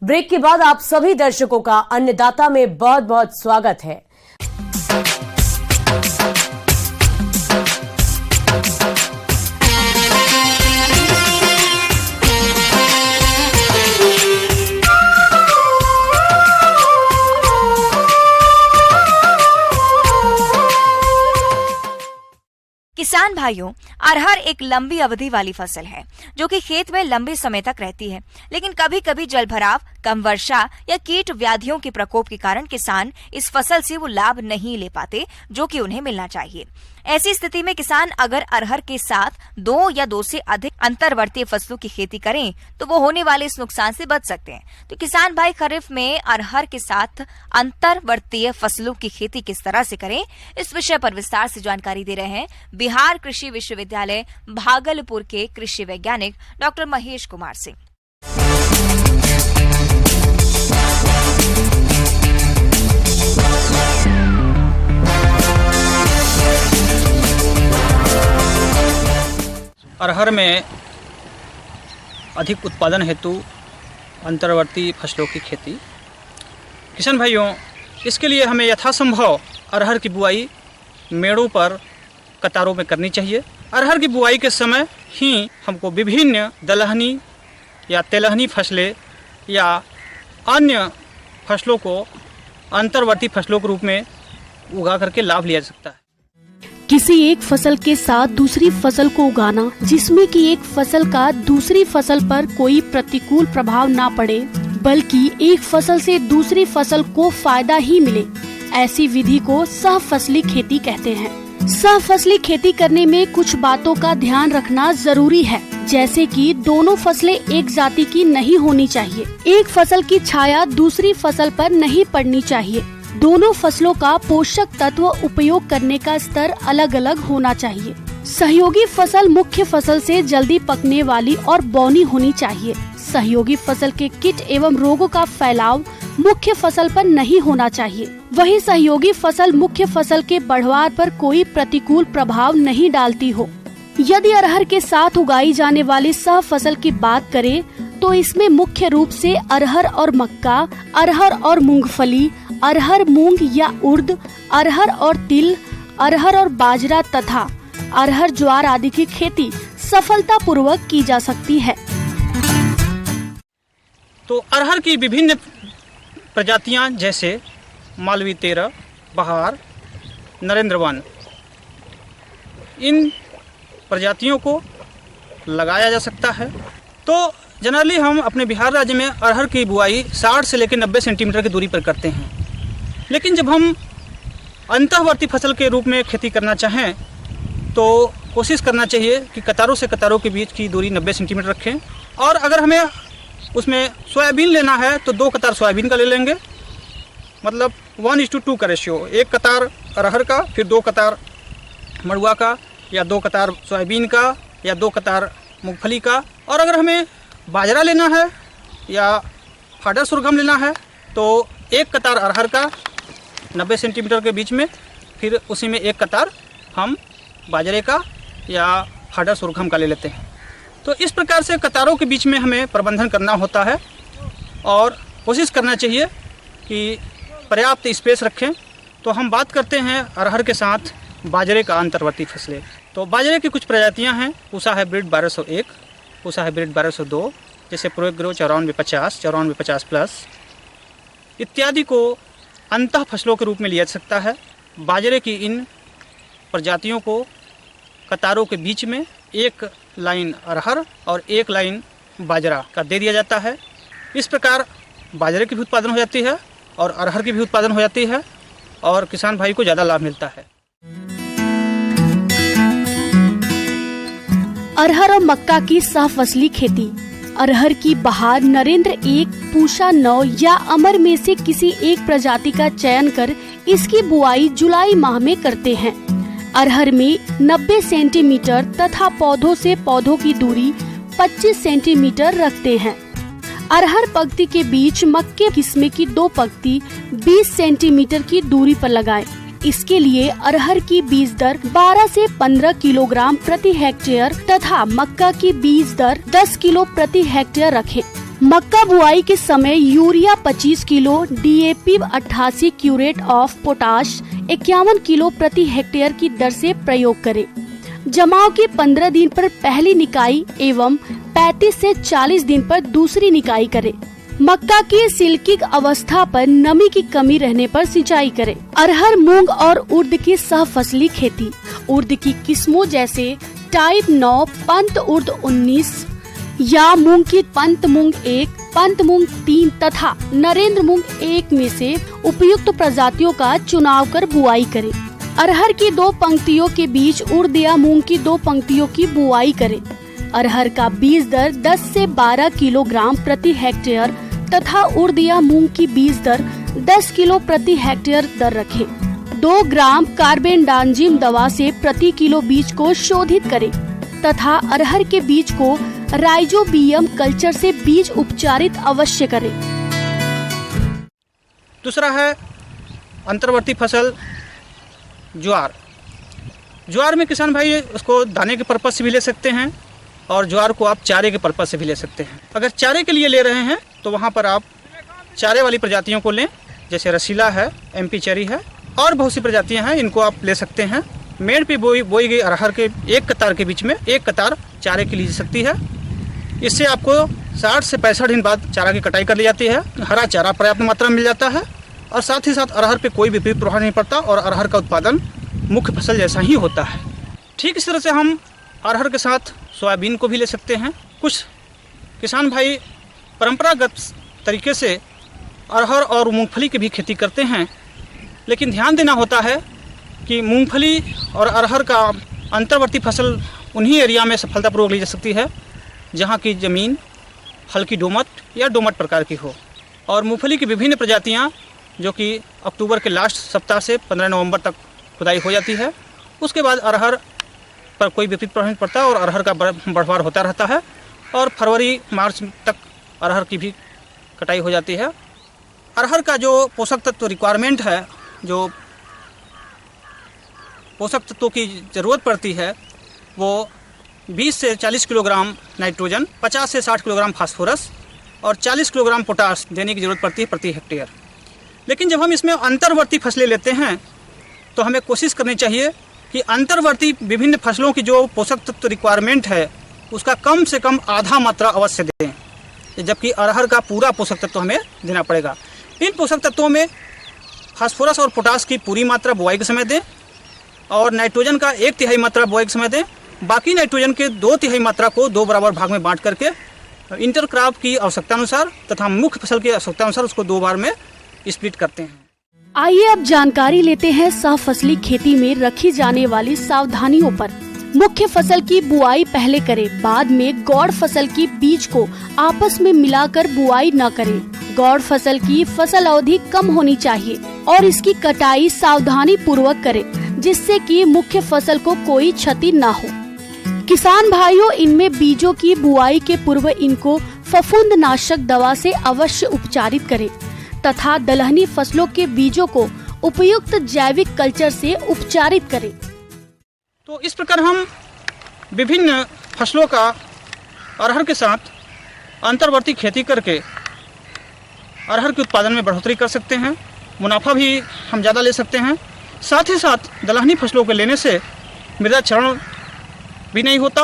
Break के बाद आप सभी दर्शकों का अन्नदाता में बहुत बहुत स्वागत है। किसान भाइयों, अरहर एक लंबी अवधि वाली फसल है जो कि खेत में लंबे समय तक रहती है, लेकिन कभी कभी जलभराव, कम वर्षा या कीट व्याधियों के प्रकोप के कारण किसान इस फसल से वो लाभ नहीं ले पाते जो कि उन्हें मिलना चाहिए। ऐसी स्थिति में किसान अगर अरहर के साथ 2 या 2 से अधिक अंतर्वर्तीय फसलों की खेती करें तो वो होने वाले इस नुकसान से बच सकते हैं। तो किसान भाई खरीफ में अरहर के साथ अंतर्वर्तीय फसलों की खेती किस तरह से करें, इस विषय पर विस्तार से जानकारी दे रहे हैं बिहार कृषि विश्वविद्यालय भागलपुर के कृषि वैज्ञानिक डॉक्टर महेश कुमार सिंह। अरहर में अधिक उत्पादन हेतु अंतर्वर्ती फसलों की खेती। किसान भाइयों, इसके लिए हमें यथासंभव अरहर की बुआई मेड़ों पर कतारों में करनी चाहिए। अरहर की बुआई के समय ही हमको विभिन्न दलहनी या तेलहनी फसलें या अन्य फसलों को अंतर्वर्ती फसलों के रूप में उगा करके लाभ लिया जा सकता है। किसी एक फसल के साथ दूसरी फसल को उगाना जिसमें कि एक फसल का दूसरी फसल पर कोई प्रतिकूल प्रभाव ना पड़े बल्कि एक फसल से दूसरी फसल को फायदा ही मिले, ऐसी विधि को सहफसली खेती कहते हैं। सहफसली खेती करने में कुछ बातों का ध्यान रखना जरूरी है, जैसे कि दोनों फसलें एक जाति की नहीं होनी चाहिए, एक फसल की छाया दूसरी फसल पर नहीं पड़नी चाहिए, दोनों फसलों का पोषक तत्व उपयोग करने का स्तर अलग अलग होना चाहिए। सहयोगी फसल मुख्य फसल से जल्दी पकने वाली और बौनी होनी चाहिए। सहयोगी फसल के कीट एवं रोगों का फैलाव मुख्य फसल पर नहीं होना चाहिए। वही सहयोगी फसल मुख्य फसल के बढ़वार पर कोई प्रतिकूल प्रभाव नहीं डालती हो। यदि अरहर के साथ उगाई जाने वाली सह फसल की बात करें तो इसमें मुख्य रूप से अरहर और मक्का, अरहर और मूंगफली, अरहर मूंग या उर्द, अरहर और तिल, अरहर और बाजरा तथा अरहर ज्वार आदि की खेती सफलतापूर्वक की जा सकती है। तो अरहर की विभिन्न प्रजातियां जैसे मालवी 13, बहार, नरेंद्रवन, इन प्रजातियों को लगाया जा सकता है। तो जनरली हम अपने बिहार राज्य में अरहर की बुआई 60 से लेकर 90 सेंटीमीटर की दूरी पर करते हैं, लेकिन जब हम अंतःवर्ती फसल के रूप में खेती करना चाहें तो कोशिश करना चाहिए कि कतारों से कतारों के बीच की दूरी 90 सेंटीमीटर रखें। और अगर हमें उसमें सोयाबीन लेना है तो 2 कतार सोयाबीन का ले लेंगे, मतलब 1:2 का रेशियो, 1 कतार अरहर का, फिर 2 कतार मड़ुआ का, या 2 कतार सोयाबीन का, या 2 कतार मूंगफली का। और अगर हमें बाजरा लेना है या फाडर सुरगम लेना है तो 1 कतार अरहर का 90 सेंटीमीटर के बीच में, फिर उसी में 1 कतार हम बाजरे का या फाडर सुरगम का ले लेते हैं। तो इस प्रकार से कतारों के बीच में हमें प्रबंधन करना होता है और कोशिश करना चाहिए कि पर्याप्त स्पेस रखें। तो हम बात करते हैं अरहर के साथ बाजरे का अंतर्वर्ती फसलें। तो बाजरे की कुछ प्रजातियां हैं, पूसा हाइब्रिड 1201, पूसा हाइब्रिड 1202, जैसे प्रोग्रो 9450, 9450 प्लस इत्यादि को अंतः फसलों के रूप में लिया जा सकता है। बाजरे की इन प्रजातियों को कतारों के बीच में 1 लाइन अरहर और 1 लाइन बाजरा का दे दिया जाता है। इस प्रकार बाजरे की भी उत्पादन हो जाती है और अरहर की भी उत्पादन हो जाती है और किसान भाई को ज़्यादा लाभ मिलता है। अरहर और मक्का की सहफसली खेती। अरहर की बहार, नरेंद्र 1, पूषा 9 या अमर में से किसी एक प्रजाति का चयन कर इसकी बुआई जुलाई माह में करते हैं। अरहर में 90 सेंटीमीटर तथा पौधों से पौधों की दूरी 25 सेंटीमीटर रखते हैं। अरहर पंक्ति के बीच मक्के किस्में की 2 पंक्ति 20 सेंटीमीटर की दूरी पर लगाएं। इसके लिए अरहर की बीज दर 12 से 15 किलोग्राम प्रति हेक्टेयर तथा मक्का की बीज दर 10 किलो प्रति हेक्टेयर रखें। मक्का बुआई के समय urea 25 kilo, DAP 88 curate of potash 51 kilo प्रति हेक्टेयर की दर से प्रयोग करें। जमाव के 15 दिन पर पहली निकाई एवं 35 से 40 दिन पर दूसरी निकाई करें। मक्का की सिल्किक अवस्था पर नमी की कमी रहने पर सिंचाई करें। अरहर, मूंग और उर्द की सहफसली खेती। उर्द की किस्मों जैसे टाइप 9, पंत उर्द 19 या मूंग की पंत मूंग 1, पंत मूंग 3 तथा नरेंद्र मूंग 1 में से उपयुक्त प्रजातियों का चुनाव कर बुआई करें। अरहर की 2 पंक्तियों के बीच उर्द या मूंग की 2 पंक्तियों की बुआई करें। अरहर का बीज दर 10 से 12 किलोग्राम प्रति हेक्टेयर तथा उर्द या मूंग की बीज दर 10 किलो प्रति हेक्टेयर दर रखें। 2 ग्राम कार्बेंडाजिम दवा से प्रति किलो बीज को शोधित करें तथा अरहर के बीज को राइजोबियम कल्चर से बीज उपचारित अवश्य करें। दूसरा है अंतर्वर्ती फसल ज्वार। ज्वार में किसान भाई उसको दाने के पर्पज से भी ले सकते हैं और ज्वार को आप चारे के पर्पज से भी ले सकते हैं। अगर चारे के लिए ले रहे हैं तो वहाँ पर आप चारे वाली प्रजातियों को लें, जैसे रसीला है, MP चरी है और बहुत सी प्रजातियाँ हैं, इनको आप ले सकते हैं। मेड़ पे बोई गई अरहर के एक कतार के बीच में एक कतार चारे की ली जा सकती है। इससे आपको 60 से 65 दिन बाद चारा की कटाई कर ली जाती है। हरा चारा पर्याप्त मात्रा में मिल जाता है और साथ ही साथ अरहर पे कोई विपरीत प्रभाव नहीं पड़ता और अरहर का उत्पादन मुख्य फसल जैसा ही होता है। ठीक इस तरह से हम अरहर के साथ सोयाबीन को भी ले सकते हैं। कुछ किसान भाई परंपरागत तरीके से अरहर और मूंगफली की भी खेती करते हैं, लेकिन ध्यान देना होता है कि मूंगफली और अरहर का अंतर्वर्ती फसल उन्हीं एरिया में सफलतापूर्वक ली जा सकती है जहाँ की ज़मीन हल्की दोमट या दोमट प्रकार की हो। और मूंगफली की विभिन्न प्रजातियाँ जो कि अक्टूबर के लास्ट सप्ताह से 15 नवंबर तक खुदाई हो जाती है। उसके बाद अरहर पर कोई विपरीत प्रभाव नहीं पड़ता और अरहर का बढ़वार होता रहता है और फरवरी मार्च तक अरहर की भी कटाई हो जाती है। अरहर का जो पोषक तत्व रिक्वायरमेंट है, जो पोषक तत्वों की ज़रूरत पड़ती है, वो 20 से 40 किलोग्राम नाइट्रोजन, 50 से 60 किलोग्राम फास्फोरस और 40 किलोग्राम पोटाश देने की ज़रूरत पड़ती है प्रति हेक्टेयर। लेकिन जब हम इसमें अंतर्वर्ती फसलें लेते हैं तो हमें कोशिश करनी चाहिए कि अंतर्वर्ती विभिन्न फसलों की जो पोषक तत्व रिक्वायरमेंट है उसका कम से कम आधा मात्रा अवश्य दें, जबकि अरहर का पूरा पोषक तत्व हमें देना पड़ेगा। इन पोषक तत्वों में फास्फोरस और पोटाश की पूरी मात्रा बुआई के समय दें और नाइट्रोजन का 1/3 मात्रा बुआई के समय दें। बाकी नाइट्रोजन के 2/3 मात्रा को 2 बराबर भाग में बांट करके इंटरक्रॉप की आवश्यकता अनुसार तथा मुख्य फसल की आवश्यकता अनुसार उसको 2 बार में स्प्लिट करते हैं। आइए अब जानकारी लेते हैं सहफसली खेती में रखी जाने वाली सावधानियों पर। मुख्य फसल की बुआई पहले करें, बाद में गौड़ फसल की बीज को आपस में मिलाकर बुआई न करें। गौड़ फसल की फसल अवधि कम होनी चाहिए और इसकी कटाई सावधानी पूर्वक करें, जिससे कि मुख्य फसल को कोई क्षति न हो। किसान भाइयों, इनमें बीजों की बुआई के पूर्व इनको फफूंदनाशक दवा से अवश्य उपचारित करें तथा दलहनी फसलों के बीजों को उपयुक्त जैविक कल्चर से उपचारित करें। तो इस प्रकार हम विभिन्न फसलों का अरहर के साथ अंतर्वर्ती खेती करके अरहर के उत्पादन में बढ़ोतरी कर सकते हैं, मुनाफा भी हम ज़्यादा ले सकते हैं। साथ ही साथ दलहनी फसलों को लेने से मृदा क्षरण भी नहीं होता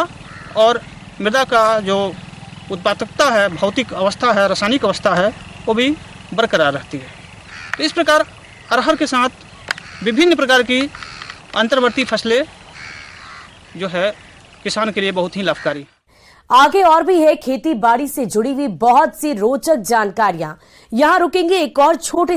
और मृदा का जो उत्पादकता है, भौतिक अवस्था है, रासायनिक अवस्था है, वो भी बरकरार रहती है। तो इस प्रकार अरहर के साथ विभिन्न प्रकार की अंतर्वर्ती फसलें जो है किसान के लिए बहुत ही लाभकारी। आगे और भी है खेती बाड़ी से जुड़ी हुई बहुत सी रोचक जानकारियां। यहाँ रुकेंगे एक और छोटे